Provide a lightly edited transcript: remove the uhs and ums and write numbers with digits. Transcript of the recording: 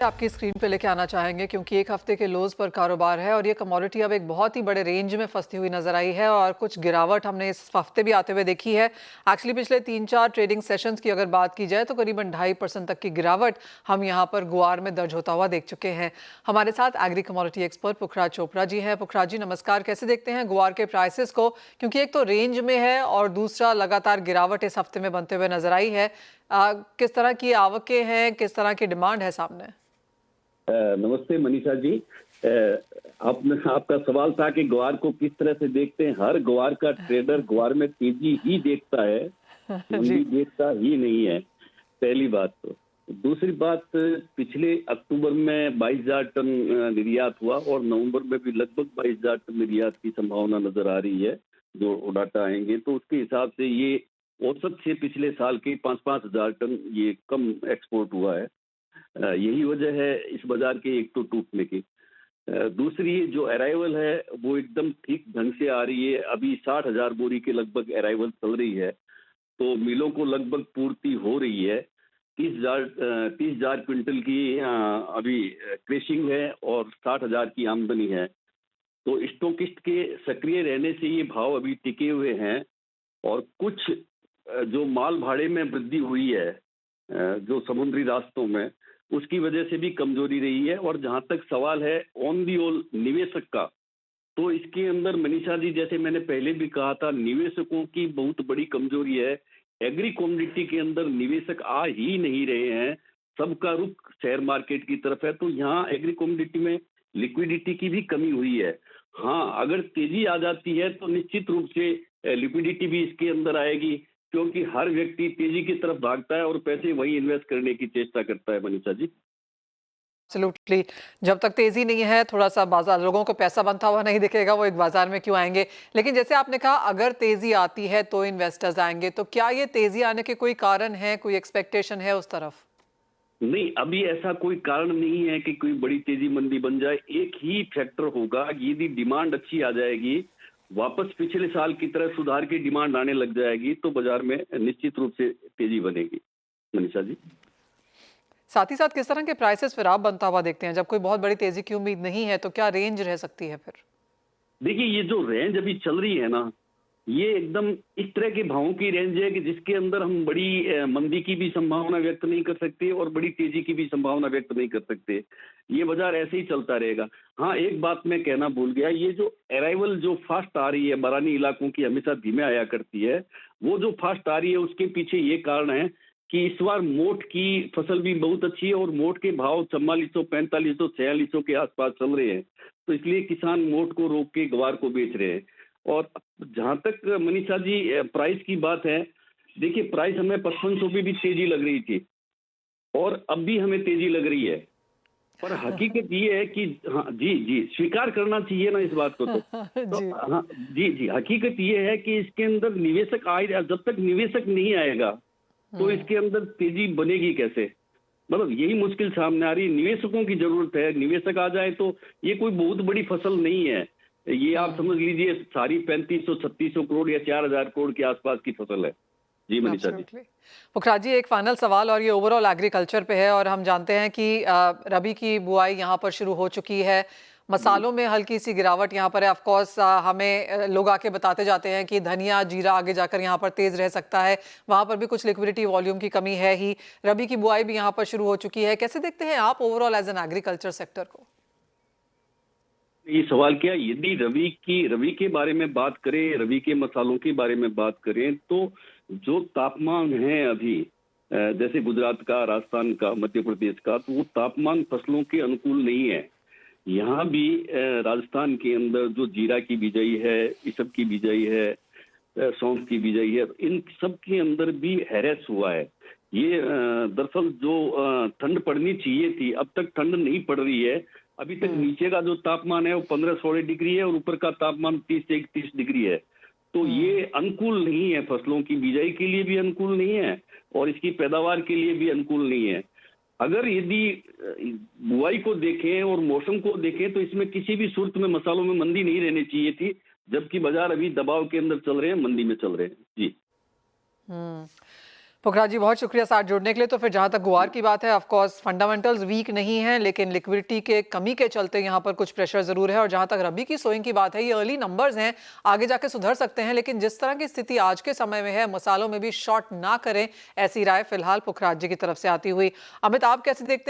आपकी स्क्रीन पे लेके आना चाहेंगे क्योंकि एक हफ्ते के लोज पर कारोबार है और ये कमोडिटी अब एक बहुत ही बड़े रेंज में फंसती हुई नजर आई है और कुछ गिरावट हमने इस हफ्ते भी आते हुए देखी है। एक्चुअली पिछले 3-4 ट्रेडिंग सेशंस की अगर बात की जाए तो करीबन 2.5% तक की गिरावट हम यहाँ पर गुआर में दर्ज होता हुआ देख चुके हैं। हमारे साथ एग्री कमोडिटी एक्सपर्ट पुखराज चोपड़ा जी हैं। पुखराज जी नमस्कार, कैसे देखते हैं गुआर के प्राइसेस को, क्योंकि एक तो रेंज में है और दूसरा लगातार गिरावट इस हफ्ते में बनते हुए नजर आई है। किस तरह की आवकें हैं, किस तरह की डिमांड है सामने? नमस्ते मनीषा जी। आपका सवाल था कि ग्वार को किस तरह से देखते हैं। हर ग्वार का ट्रेडर ग्वार में तेजी ही देखता है, मंदी देखता ही नहीं है, पहली बात। तो दूसरी बात, पिछले अक्टूबर में 22,000 टन निर्यात हुआ और नवंबर में भी लगभग 22,000 टन निर्यात की संभावना नजर आ रही है। जो डाटा आएंगे तो उसके हिसाब से ये औसत से पिछले साल के 5-5 हजार टन ये कम एक्सपोर्ट हुआ है। यही वजह है इस बाजार के एक तो टूटने की। दूसरी जो अराइवल है वो एकदम ठीक ढंग से आ रही है। अभी 60,000 बोरी के लगभग अराइवल चल रही है, तो मिलों को लगभग पूर्ति हो रही है। 30,000 क्विंटल की अभी क्रेशिंग है और 60,000 की आमदनी है। तो स्टॉकिस्ट के सक्रिय रहने से ये भाव अभी टिके हुए हैं। और कुछ जो माल भाड़े में वृद्धि हुई है जो समुद्री रास्तों में, उसकी वजह से भी कमजोरी रही है। और जहां तक सवाल है ऑन दी ऑल निवेशक का, तो इसके अंदर मनीषा जी, जैसे मैंने पहले भी कहा था, निवेशकों की बहुत बड़ी कमजोरी है। एग्री कमोडिटी के अंदर निवेशक आ ही नहीं रहे हैं, सबका रुख शेयर मार्केट की तरफ है। तो यहाँ एग्री कमोडिटी में लिक्विडिटी की भी कमी हुई है। हाँ, अगर तेजी आ जाती है तो निश्चित रूप से लिक्विडिटी भी इसके अंदर आएगी, क्योंकि हर व्यक्ति तेजी की तरफ भागता है और पैसे वही इन्वेस्ट करने की चेष्टा करता है मनीषा जी। एब्सोल्युटली। जब तक तेजी नहीं है, थोड़ा सा बाजार, लोगों को पैसा बनता हुआ नहीं दिखेगा, वो एक बाजार में क्यों आएंगे। लेकिन जैसे आपने कहा, अगर तेजी आती है तो इन्वेस्टर्स आएंगे, तो क्या ये तेजी आने के कोई कारण है, कोई एक्सपेक्टेशन है उस तरफ? नहीं, अभी ऐसा कोई कारण नहीं है कि कोई बड़ी तेजी मंदी बन जाए। एक ही फैक्टर होगा, यदि डिमांड अच्छी आ जाएगी, वापस पिछले साल की तरह सुधार की डिमांड आने लग जाएगी, तो बाजार में निश्चित रूप से तेजी बनेगी मनीषा जी। साथ ही साथ किस तरह के प्राइसेस फिर आप बनता हुआ देखते हैं? जब कोई बहुत बड़ी तेजी की उम्मीद नहीं है तो क्या रेंज रह सकती है फिर? देखिए, ये जो रेंज अभी चल रही है ना, ये एकदम इस तरह के भावों की रेंज है कि जिसके अंदर हम बड़ी मंदी की भी संभावना व्यक्त नहीं कर सकते और बड़ी तेजी की भी संभावना व्यक्त नहीं कर सकते। ये बाजार ऐसे ही चलता रहेगा। हाँ, एक बात मैं कहना भूल गया, ये जो अराइवल जो फास्ट आ रही है, बरानी इलाकों की हमेशा धीमे आया करती है, वो जो फास्ट आ रही है उसके पीछे ये कारण है कि इस बार मोठ की फसल भी बहुत अच्छी है और मोठ के भाव 4400, 4500, 4600 के आसपास चल रहे हैं। तो इसलिए किसान मोठ को रोक के ग्वार को बेच रहे हैं। और जहां तक मनीषा जी प्राइस की बात है, देखिए प्राइस हमें 5500 पे भी तेजी लग रही थी और अब भी हमें तेजी लग रही है। पर हकीकत ये है कि हाँ जी जी, स्वीकार करना चाहिए ना इस बात को। तो जी। हाँ जी जी, हकीकत ये है कि इसके अंदर निवेशक आए, जब तक निवेशक नहीं आएगा तो इसके अंदर तेजी बनेगी कैसे। मतलब यही मुश्किल सामने आ रही है। निवेशकों की जरूरत है, निवेशक आ जाए तो ये कोई बहुत बड़ी फसल नहीं है। ये आप समझ लीजिए सारी 3500-3600 करोड़ या 4,000 करोड़ के आसपास की फसल है। जी मनीषा जी। एब्सोल्युटली। पुखराज जी, एक फाइनल सवाल और ये ओवरऑल एग्रीकल्चर पे है और हम जानते हैं कि रबी की बुआई यहाँ पर शुरू हो चुकी है। जी मसालों में हल्की सी गिरावट यहाँ पर है। ऑफ कोर्स हमें लोग आके बताते जाते हैं कि धनिया जीरा आगे जाकर यहाँ पर तेज रह सकता है। वहाँ पर भी कुछ लिक्विडिटी वॉल्यूम की कमी है ही। रबी की बुआई भी यहाँ पर शुरू हो चुकी है। कैसे देखते हैं आप overall as an agriculture sector को? ये सवाल किया, यदि रवि के बारे में बात करें, रवि के मसालों के बारे में बात करें, तो जो तापमान है अभी जैसे गुजरात का, राजस्थान का, मध्य प्रदेश का, तो वो तापमान फसलों के अनुकूल नहीं है। यहाँ भी राजस्थान के अंदर जो जीरा की बिजाई है, इसब की बिजाई है, सौंफ की बिजाई है, इन सब के अंदर भी हैरेस हुआ है। ये दरअसल जो ठंड पड़नी चाहिए थी, अब तक ठंड नहीं पड़ रही है। अभी तक नीचे का जो तापमान है वो 15-16 डिग्री है और ऊपर का तापमान 30 से 31 डिग्री है। तो ये अनुकूल नहीं है, फसलों की बिजाई के लिए भी अनुकूल नहीं है और इसकी पैदावार के लिए भी अनुकूल नहीं है। अगर यदि बुआई को देखें और मौसम को देखें तो इसमें किसी भी सूरत में मसालों में मंदी नहीं रहनी चाहिए थी, जबकि बाजार अभी दबाव के अंदर चल रहे हैं, मंदी में चल रहे हैं। जी। हम्म। पुखराज जी, बहुत शुक्रिया साथ जुड़ने के लिए। तो फिर जहां तक गुआर की बात है, ऑफ कोर्स फंडामेंटल्स वीक नहीं हैं, लेकिन लिक्विडिटी के कमी के चलते यहां पर कुछ प्रेशर जरूर है। और जहां तक रबी की सोइंग की बात है, ये अर्ली नंबर्स हैं, आगे जाके सुधर सकते हैं, लेकिन जिस तरह की स्थिति आज के समय में है, मसालों में भी शॉर्ट ना करें, ऐसी राय फिलहाल पुखराज जी की तरफ से आती हुई। अमित, आप कैसे देखते हैं?